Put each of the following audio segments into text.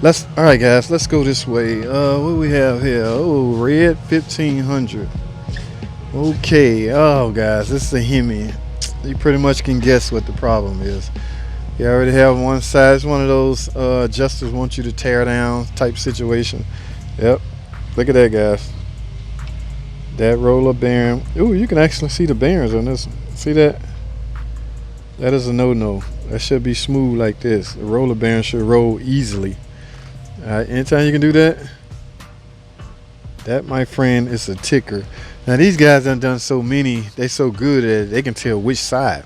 All right, guys, let's go this way. What we have here? Oh, red 1500. Okay. Oh, guys, this is a Hemi. You pretty much can guess what the problem is. You already have one side. It's one of those adjusters want you to tear down type situation. Yep. Look at that, guys. That roller bearing. Ooh, you can actually see the bearings on this one. See that? That is a no-no. That should be smooth like this. The roller bearing should roll easily. Alright, anytime you can do that, that, my friend, is a ticker. Now these guys done so many, they so good at it, they can tell which side.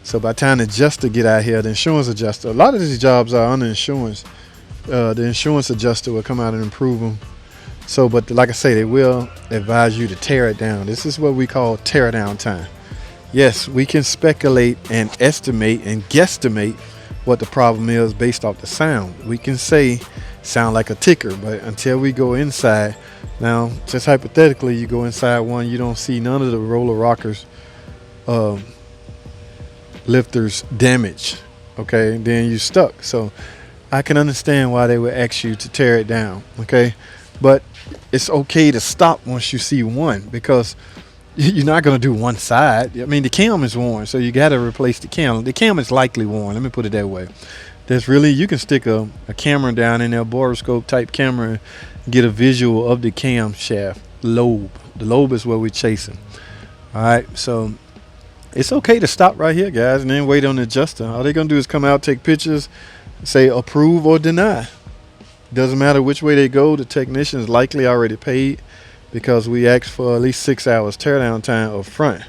So by the time the adjuster get out here, the insurance adjuster, a lot of these jobs are under insurance. The insurance adjuster will come out and improve them. So, but like I say, they will advise you to tear it down. This is what we call tear down time. Yes, we can speculate and estimate and guesstimate what the problem is based off the sound. We can say sound like a ticker, but until we go inside, now just hypothetically, you go inside one, you don't see none of the roller rockers lifters damage. Okay, then you stuck. So I can understand why they would ask you to tear it down. Okay, but it's okay to stop once you see one, because you're not going to do one side. I mean, the cam is worn, so you got to replace the cam. The cam is likely worn. Let me put it that way. There's really, you can stick a camera down in there, borescope type camera, and get a visual of the cam shaft lobe. The lobe is what we're chasing. All right, so it's okay to stop right here, guys, and then wait on the adjuster. All they're going to do is come out, take pictures, say approve or deny. Doesn't matter which way they go. The technician is likely already paid, because we asked for at least 6 hours teardown time up front.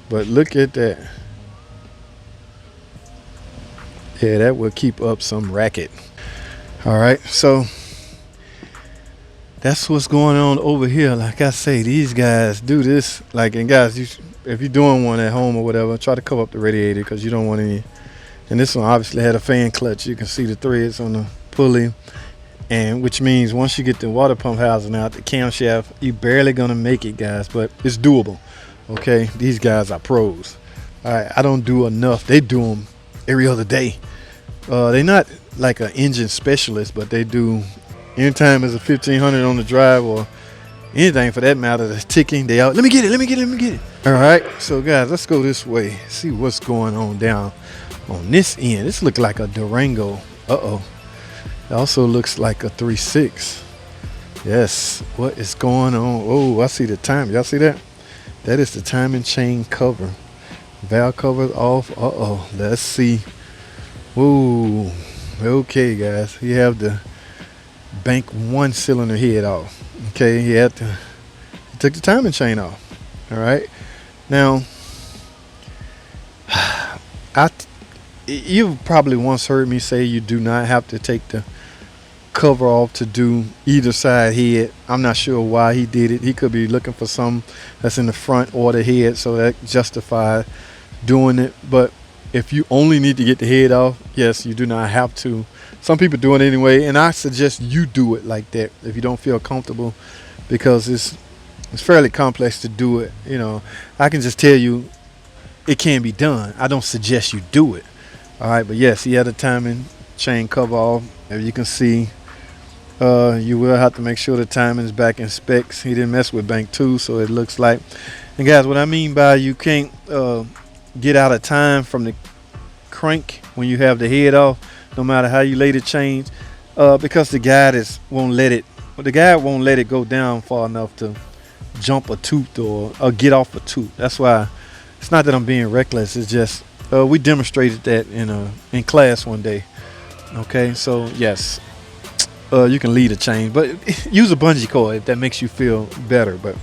But look at that. Yeah, that will keep up some racket. All right, so that's what's going on over here. Like I say, these guys do this. Like, and guys, if you're doing one at home or whatever, try to cover up the radiator, because you don't want any. And this one obviously had a fan clutch. You can see the threads on the pulley. And which means once you get the water pump housing out, the camshaft, you're barely gonna make it, guys, but it's doable. Okay, these guys are pros. All right, I don't do enough. They do them every other day. They're not like an engine specialist, but they do. Anytime there's a 1500 on the drive, or anything for that matter that's ticking, they out. Let me get it. All right, so guys, let's go this way. See what's going on down on this end. This looks like a Durango. It also looks like a 3.6. Yes, what is going on? Oh, I see the time. Y'all see that? That is the timing chain cover. Valve cover off. Let's see. Whoa. Okay, guys. You have the bank one cylinder head off. Okay, he took the timing chain off. All right. Now, you've probably once heard me say you do not have to take the cover off to do either side head. I'm not sure why he did it. He could be looking for some that's in the front or the head, so that justifies doing it. But if you only need to get the head off, yes, you do not have to. Some people do it anyway, and I suggest you do it like that if you don't feel comfortable, because it's fairly complex to do it. You know, I can just tell you it can be done. I don't suggest you do it. All right, but yes, he had a timing chain cover off. As you can see, you will have to make sure the timing is back in specs. He didn't mess with bank 2, so it looks like. And guys, what I mean by you can't get out of time from the crank when you have the head off, no matter how you lay the chains, because the guide won't let it go down far enough to jump a tooth or get off a tooth. That's why. It's not that I'm being reckless. It's just we demonstrated that in class one day. Okay, so yes, you can lead a chain, but use a bungee cord if that makes you feel better. But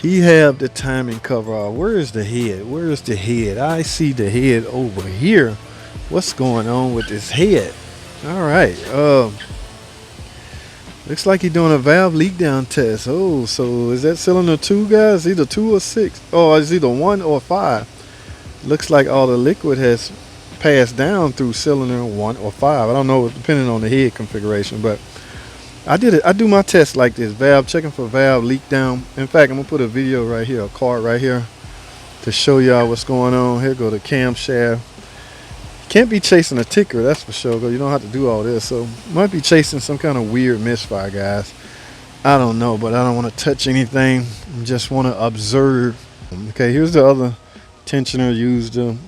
he have the timing cover off. Where is the head? Where is the head? I see the head over here. What's going on with this head? All right. Looks like he's doing a valve leak down test. Oh, so is that cylinder 2, guys? Either 2 or 6. Oh, it's either 1 or 5. Looks like all the liquid has passed down through cylinder 1 or 5. I don't know, depending on the head configuration, but I do my test like this. Valve, checking for valve leak down. In fact, I'm gonna put a video right here, a card right here, to show y'all what's going on. Here go the camshaft. Can't be chasing a ticker, that's for sure, because you don't have to do all this. So might be chasing some kind of weird misfire, guys. I don't know, but I don't want to touch anything. I just want to observe. Okay, here's the other tensioner used to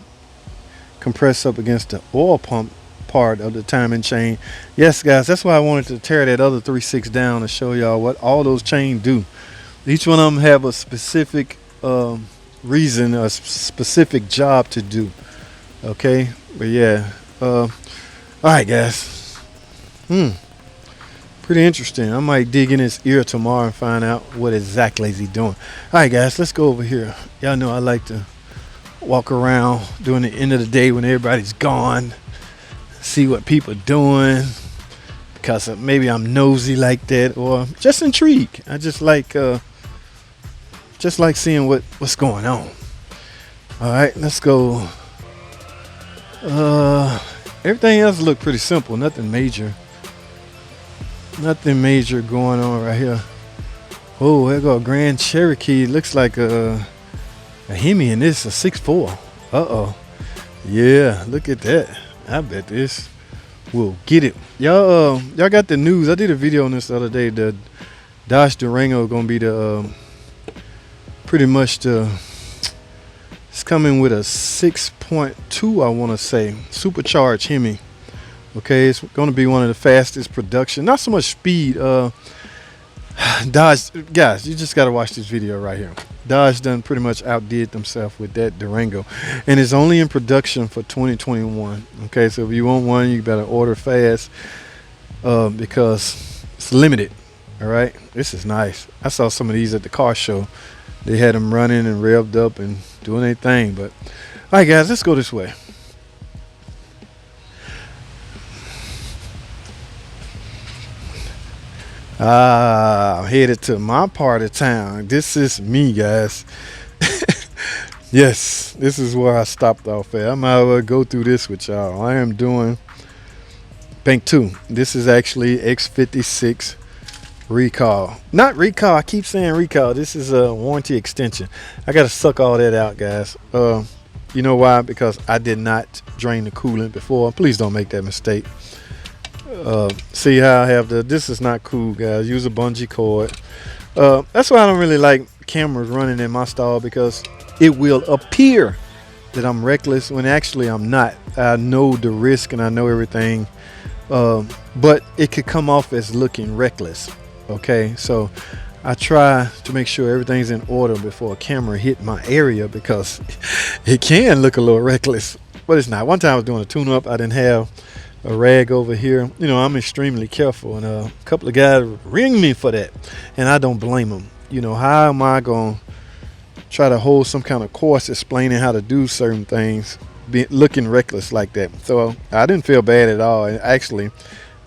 compress up against the oil pump part of the timing chain. Yes, guys, that's why I wanted to tear that other 3/6 down and show y'all what all those chains do. Each one of them have a specific reason, a specific job to do. Okay, but yeah, all right, guys. Pretty interesting. I might dig in his ear tomorrow and find out what exactly is he doing. All right, guys, let's go over here. Y'all know I like to walk around during the end of the day when everybody's gone, see what people are doing, because maybe I'm nosy like that, or just intrigued. I just like seeing what's going on. All right, let's go. Everything else look pretty simple. Nothing major going on right here. Oh, there go a Grand Cherokee. Looks like a Hemi, and this a 6.4. Yeah, look at that. I bet this will get it. Y'all got the news. I did a video on this the other day. The Dodge Durango gonna be the pretty much it's coming with a 6.2, I want to say, supercharged Hemi. Okay, it's going to be one of the fastest production. Not so much speed. Dodge, guys, you just got to watch this video right here. Dodge done pretty much outdid themselves with that Durango, and it's only in production for 2021. Okay, so if you want one, you better order fast because it's limited. All right, this is nice. I saw some of these at the car show. They had them running and revved up and doing their thing. But all right, guys, let's go this way. I'm headed to my part of town. This is me, guys. Yes, this is where I stopped off at. I might as well go through this with y'all. I am doing Bank 2. This is actually X56 recall. Not recall. I keep saying recall. This is a warranty extension. I got to suck all that out, guys. You know why? Because I did not drain the coolant before. Please don't make that mistake. See how I have this is not cool, guys. Use a bungee cord. That's why I don't really like cameras running in my stall, because it will appear that I'm reckless when actually I'm not. I know the risk and I know everything, but it could come off as looking reckless. Okay, so I try to make sure everything's in order before a camera hit my area, because it can look a little reckless, but it's not. One time I was doing a tune-up. I didn't have a rag over here. You know, I'm extremely careful, and a couple of guys ring me for that, and I don't blame them. You know, how am I going to try to hold some kind of course explaining how to do certain things looking reckless like that? So I didn't feel bad at all. And actually,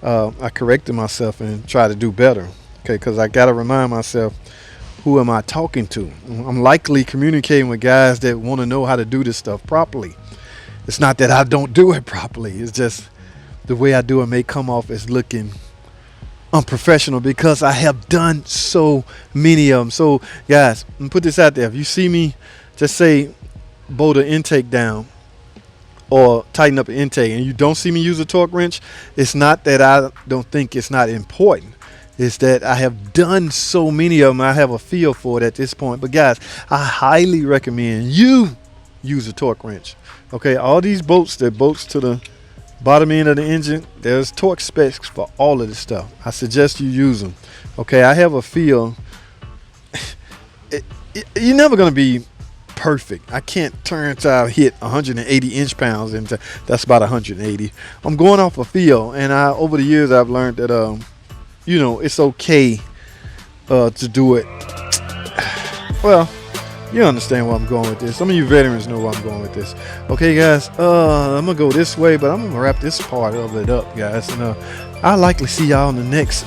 I corrected myself and tried to do better. Okay, because I got to remind myself, who am I talking to? I'm likely communicating with guys that want to know how to do this stuff properly. It's not that I don't do it properly. It's just the way I do it may come off as looking unprofessional, because I have done so many of them. So, guys, I'm gonna put this out there. If you see me, just say bolt the intake down or tighten up the intake, and you don't see me use a torque wrench, it's not that I don't think it's not important. It's that I have done so many of them, I have a feel for it at this point. But guys, I highly recommend you use a torque wrench. Okay, all these bolts that bolts to the bottom end of the engine, there's torque specs for all of this stuff. I suggest you use them. Okay, I have a feel. You're never going to be perfect. I can't turn until I hit 180 inch-pounds, and that's about 180. I'm going off a feel, and over the years I've learned that you know, it's okay to do it. Well, you understand where I'm going with this. Some of you veterans know where I'm going with this. Okay, guys, I'm gonna go this way, but I'm gonna wrap this part of it up, guys, and I'll likely see y'all in the next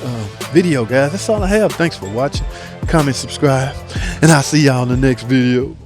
video, guys. That's all I have. Thanks for watching. Comment, subscribe, and I'll see y'all in the next video.